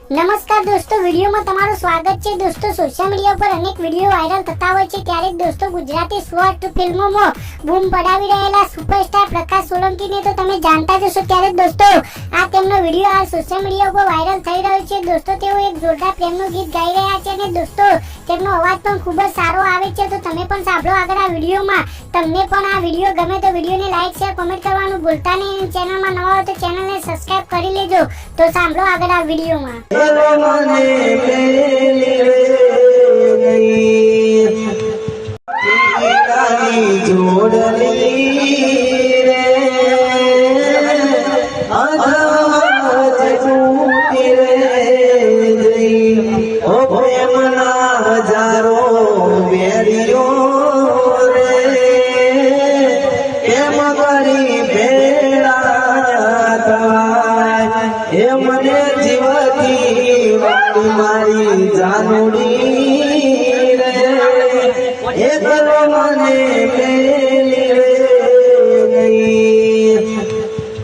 નમસ્કાર દોસ્તો, વિડીયોમાં તમારું સ્વાગત છે। દોસ્તો, સોશિયલ મીડિયા પર અનેક વિડીયો વાયરલ થતા હોય છે, ત્યારે દોસ્તો ગુજરાતી શોર્ટ ફિલ્મોમાં બૂમ પડાવી રહેલા સુપરસ્ટાર પ્રકાશ સોલંકીને તો તમે જાણતા જ હશો। ત્યારે દોસ્તો આ તેમનો વિડીયો હાલ સોશિયલ મીડિયા પર વાયરલ થઈ રહ્યો છે। દોસ્તો તેઓ એક જોરદાર પ્રેમનું ગીત ગાઈ રહ્યા છે અને દોસ્તો તેમનો અવાજ પણ ખૂબ જ સારો આવે છે, તો તમે પણ સાંભળો આગળ આ વિડીયોમાં। તમને પણ આ વિડીયો ગમે તો વિડીયોને લાઈક શેર કોમેન્ટ કરવાનું ભૂલતા નહીં। ચેનલમાં નવા હોય તો ચેનલને સબસ્ક્રાઇબ કરી લેજો। તો સાંભળો આગળ આ વિડીયોમાં। મને જીવતી મારી જાનુડી રે એ મને પેલી રે